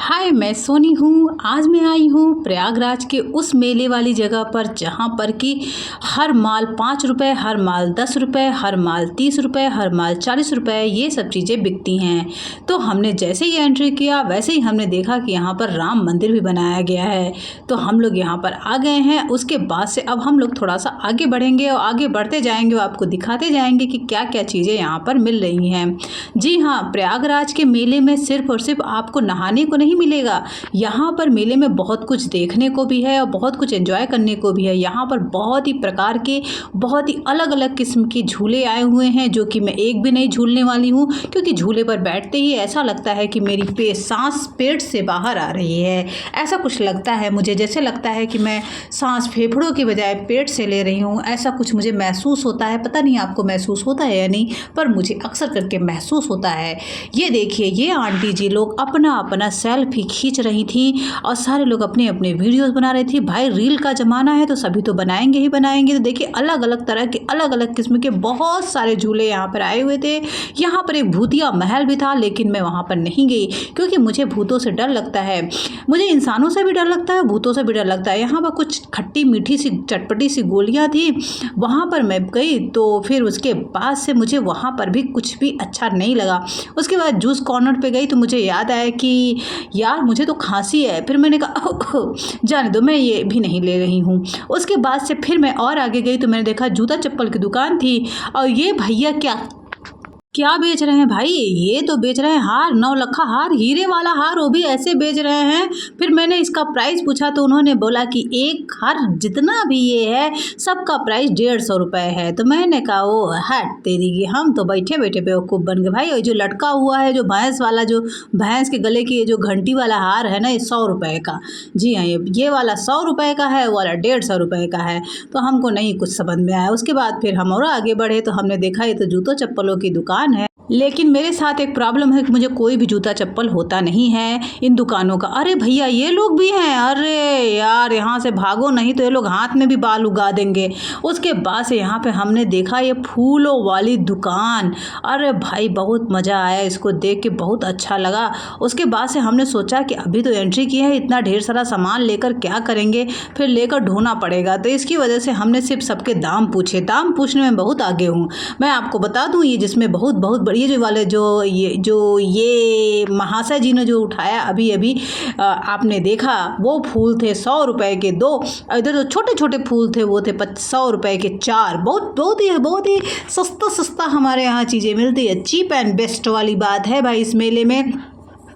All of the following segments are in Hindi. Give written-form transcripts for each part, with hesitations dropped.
हाय, मैं सोनी हूँ। आज मैं आई हूँ प्रयागराज के उस मेले वाली जगह पर जहाँ पर कि हर माल 5 रुपये, हर माल 10 रुपये, हर माल 30 रुपये, हर माल 40 रुपये ये सब चीज़ें बिकती हैं। तो हमने जैसे ही एंट्री किया वैसे ही हमने देखा कि यहाँ पर राम मंदिर भी बनाया गया है। तो हम लोग यहाँ पर आ गए हैं। उसके बाद से अब हम लोग थोड़ा सा आगे बढ़ेंगे और आगे बढ़ते जाएंगे और आपको दिखाते जाएंगे कि क्या क्या चीज़ें यहाँ पर मिल रही हैं। जी हाँ, प्रयागराज के मेले में सिर्फ और सिर्फ आपको नहाने को नहीं मिलेगा। यहाँ पर मेले में बहुत कुछ देखने को भी है और बहुत कुछ एंजॉय करने को भी है। यहाँ पर बहुत ही प्रकार के बहुत ही अलग अलग किस्म के झूले आए हुए हैं जो कि मैं एक भी नहीं झूलने वाली हूँ, क्योंकि झूले पर बैठते ही ऐसा लगता है कि मेरी सांस पेट से बाहर आ रही है। ऐसा कुछ लगता है मुझे, जैसे लगता है कि मैं सांस फेफड़ों की बजाय पेट से ले रही हूँ। ऐसा कुछ मुझे महसूस होता है। पता नहीं आपको महसूस होता है या नहीं, पर मुझे अक्सर करके महसूस होता है। ये देखिए, ये आंटी जी लोग अपना अपना सेल्फी खींच रही थी और सारे लोग अपने अपने वीडियोस बना रहे थे। भाई, रील का ज़माना है तो सभी तो बनाएंगे ही बनाएंगे। तो देखिए, अलग अलग तरह के अलग अलग किस्म के बहुत सारे झूले यहाँ पर आए हुए थे। यहाँ पर एक भूतिया महल भी था, लेकिन मैं वहाँ पर नहीं गई क्योंकि मुझे भूतों से डर लगता है। मुझे इंसानों से भी डर लगता है, भूतों से भी डर लगता है। यहाँ पर कुछ खट्टी मीठी सी चटपटी सी गोलियाँ थी, वहाँ पर मैं गई तो फिर उसके बाद से मुझे वहाँ पर भी कुछ भी अच्छा नहीं लगा। उसके बाद जूस कॉर्नर पे गई तो मुझे याद आया कि यार मुझे तो खांसी है। फिर मैंने कहा जाने दो, मैं ये भी नहीं ले रही हूँ। उसके बाद से फिर मैं और आगे गई तो मैंने देखा जूता चप्पल की दुकान थी और ये भैया क्या बेच रहे हैं भाई? ये तो बेच रहे हैं हार, 9 लखा हार, हीरे वाला हार, वो भी ऐसे बेच रहे हैं। फिर मैंने इसका प्राइस पूछा तो उन्होंने बोला कि एक हार जितना भी ये है सबका प्राइस 150 रुपये है। तो मैंने कहा वो हट तेरी की, हम तो बैठे बैठे बेवकूफ़ बन गए। भाई, ये जो लटका हुआ है, जो भैंस वाला, जो भैंस के गले की ये जो घंटी वाला हार है ना, ये 100 रुपये का। जी हाँ, ये वाला 100 रुपये का है, वो वाला 150 रुपये का है। तो हमको नहीं कुछ समझ में आया। उसके बाद फिर हम और आगे बढ़े तो हमने देखा ये तो जूतों चप्पलों की दुकान है। लेकिन मेरे साथ एक प्रॉब्लम है कि मुझे कोई भी जूता चप्पल होता नहीं है इन दुकानों का। अरे भैया, ये लोग भी हैं। अरे यार, यहाँ से भागो नहीं तो ये लोग हाथ में भी बाल उगा देंगे। उसके बाद से यहाँ पे हमने देखा ये फूलों वाली दुकान। अरे भाई, बहुत मज़ा आया, इसको देख के बहुत अच्छा लगा। उसके बाद से हमने सोचा कि अभी तो एंट्री की है, इतना ढेर सारा सामान लेकर क्या करेंगे, फिर लेकर ढोना पड़ेगा। तो इसकी वजह से हमने सिर्फ सबके दाम पूछे। दाम पूछने में बहुत आगे हूँ मैं। आपको बता दूँ, ये जिसमें बहुत बहुत ये जो वाले ये महाशय जी ने जो उठाया अभी अभी आपने देखा, वो फूल थे 100 रुपये के 2। इधर जो छोटे छोटे फूल थे वो थे 100 रुपये के 4। बहुत ही सस्ता हमारे यहाँ चीज़ें मिलती है। चीप एंड बेस्ट वाली बात है भाई इस मेले में।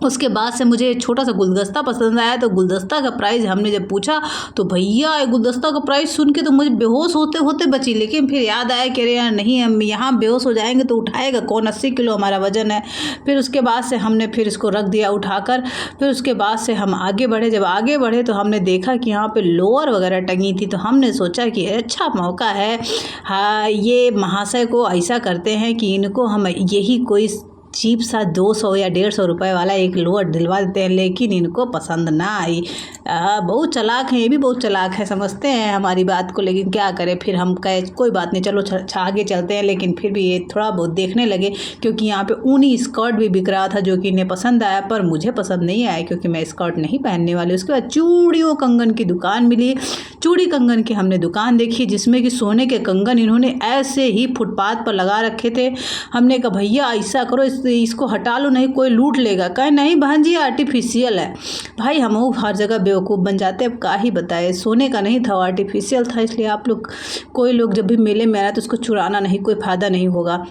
उसके बाद से मुझे छोटा सा गुलदस्ता पसंद आया, तो गुलदस्ता का प्राइस हमने जब पूछा तो भैया गुलदस्ता का प्राइस सुन के तो मुझे बेहोश होते होते बची। लेकिन फिर याद आया कि अरे यार नहीं, हम यहाँ बेहोश हो जाएंगे तो उठाएगा कौन, 80 किलो हमारा वज़न है। फिर उसके बाद से हमने फिर इसको रख दिया उठाकर। फिर उसके बाद से हम आगे बढ़े। जब आगे बढ़े तो हमने देखा कि यहाँ पर लोअर वगैरह टंगी थी। तो हमने सोचा कि अच्छा मौका है, हाँ ये महाशय को ऐसा करते हैं कि इनको हम यही कोई चीप सा 200 या 150 रुपये वाला एक लोअर दिलवा देते हैं। लेकिन इनको पसंद ना आई। बहुत चालाक हैं, ये भी बहुत चालाक है, समझते हैं हमारी बात को। लेकिन क्या करें, फिर हम कहे कोई बात नहीं, चलो आगे चलते हैं। लेकिन फिर भी ये थोड़ा बहुत देखने लगे क्योंकि यहाँ पे ऊनी स्कर्ट भी बिक रहा था जो कि इन्हें पसंद आया, पर मुझे पसंद नहीं आया क्योंकि मैं स्कर्ट नहीं पहनने वाली। उसके बाद चूड़ियों कंगन की दुकान मिली। चूड़ी कंगन की हमने दुकान देखी जिसमें कि सोने के कंगन इन्होंने ऐसे ही फुटपाथ पर लगा रखे थे। हमने कहा भैया ऐसा करो, इसको हटा लो, नहीं कोई लूट लेगा। कहे नहीं बहन जी, आर्टिफिशियल है। भाई, हम वो हर जगह बेवकूफ़ बन जाते हैं। अब क्या ही बताए, सोने का नहीं था, आर्टिफिशियल था। इसलिए आप लोग, कोई लोग जब भी मेले में आए तो उसको चुराना नहीं, कोई फ़ायदा नहीं होगा।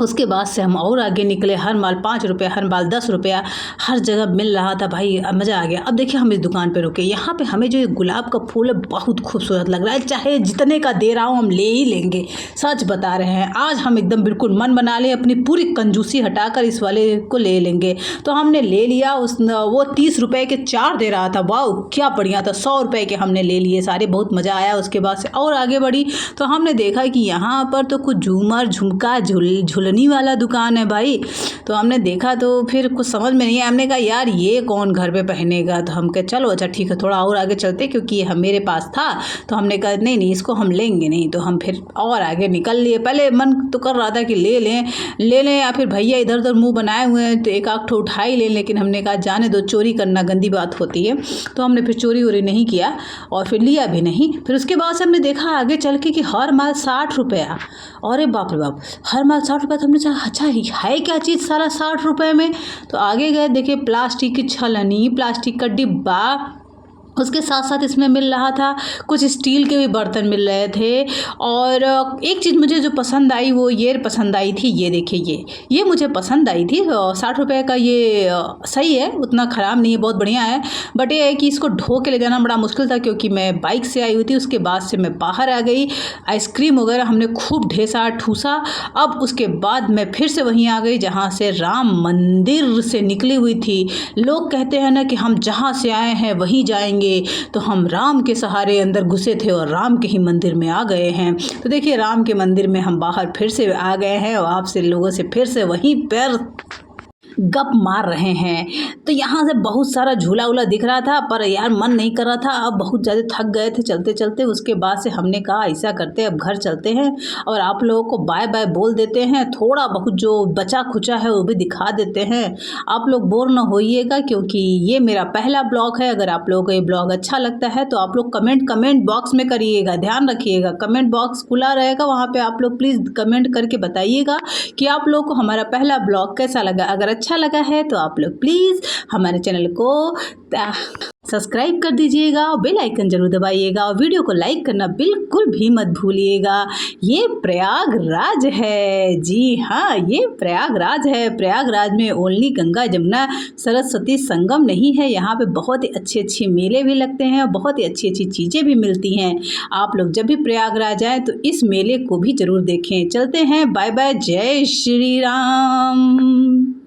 उसके बाद से हम और आगे निकले। हर माल 5 रुपये, हर माल 10 रुपया, हर जगह मिल रहा था। भाई मज़ा आ गया। अब देखिए, हम इस दुकान पे रुके। यहाँ पे हमें जो ये गुलाब का फूल है बहुत खूबसूरत लग रहा है। चाहे जितने का दे रहा हूँ हम ले ही लेंगे, सच बता रहे हैं। आज हम एकदम बिल्कुल मन बना ले, अपनी पूरी कंजूसी हटाकर इस वाले को ले लेंगे। तो हमने ले लिया। वो 30 रुपये के 4 दे रहा था। वाह क्या बढ़िया था। 100 रुपये के हमने ले लिए सारे, बहुत मज़ा आया। उसके बाद से और आगे बढ़ी तो हमने देखा कि यहाँ पर तो कुछ झूमर झुमका झूला कॉलोनी वाला दुकान है भाई। तो हमने देखा तो फिर कुछ समझ में नहीं आया, हमने कहा यार ये कौन घर पे पहनेगा। तो हम कहे चलो अच्छा ठीक है थोड़ा और आगे चलते, क्योंकि ये मेरे पास था। तो हमने कहा नहीं नहीं इसको हम लेंगे नहीं। तो हम फिर और आगे निकल लिए। पहले मन तो कर रहा था कि ले लें या फिर भैया इधर उधर मुँह बनाए हुए हैं तो एक आध ठो उठा ही लें, लेकिन हमने कहा जाने दो, चोरी करना गंदी बात होती है। तो हमने फिर चोरी वोरी नहीं किया और फिर लिया भी नहीं। फिर उसके बाद से हमने देखा आगे चल के कि हर माल 60 रुपया। अरे बाप रे बाप, हर माल 60 रुपया। तो हमने कहा अच्छा है क्या चीज़ सारा 60 रुपये में। तो आगे गए देखे प्लास्टिक की छलनी, प्लास्टिक का डिब्बा, उसके साथ साथ इसमें मिल रहा था कुछ स्टील के भी बर्तन मिल रहे थे। और एक चीज़ मुझे जो पसंद आई वो ये पसंद आई थी, ये देखिए ये मुझे पसंद आई थी। 60 रुपये का ये सही है, उतना ख़राब नहीं है, बहुत बढ़िया है। बट ये है कि इसको ढो के ले जाना बड़ा मुश्किल था, क्योंकि मैं बाइक से आई हुई थी। उसके बाद से मैं बाहर आ गई, आइसक्रीम वगैरह हमने खूब ढेसा ठूसा। अब उसके बाद मैं फिर से वहीं आ गई जहाँ से राम मंदिर से निकली हुई थी। लोग कहते हैं ना कि हम जहाँ से आए हैं वहीं जाएंगे, तो हम राम के सहारे अंदर घुसे थे और राम के ही मंदिर में आ गए हैं। तो देखिए राम के मंदिर में हम बाहर फिर से आ गए हैं और आपसे लोगों से फिर से वहीं पर गप मार रहे हैं। तो यहाँ से बहुत सारा झूला उला दिख रहा था, पर यार मन नहीं कर रहा था। अब बहुत ज़्यादा थक गए थे चलते चलते। उसके बाद से हमने कहा ऐसा करते अब घर चलते हैं और आप लोगों को बाय बाय बोल देते हैं। थोड़ा बहुत जो बचा खुचा है वो भी दिखा देते हैं। आप लोग बोर ना होइएगा, क्योंकि ये मेरा पहला ब्लॉग है। अगर आप लोगों को ये ब्लॉग अच्छा लगता है तो आप लोग कमेंट बॉक्स में करिएगा, ध्यान रखिएगा कमेंट बॉक्स खुला रहेगा, वहाँ पर आप लोग प्लीज़ कमेंट करके बताइएगा कि आप लोगों को हमारा पहला ब्लॉग कैसा लगा। अगर अच्छा लगा है तो आप लोग प्लीज़ हमारे चैनल को सब्सक्राइब कर दीजिएगा और बेल आइकन जरूर दबाइएगा और वीडियो को लाइक करना बिल्कुल भी मत भूलिएगा। ये प्रयागराज है, जी हाँ ये प्रयागराज है। प्रयागराज में ओनली गंगा जमुना सरस्वती संगम नहीं है, यहाँ पे बहुत ही अच्छे अच्छे मेले भी लगते हैं और बहुत ही अच्छी अच्छी चीज़ें भी मिलती हैं। आप लोग जब भी प्रयागराज आए तो इस मेले को भी ज़रूर देखें। चलते हैं, बाय बाय, जय श्री राम।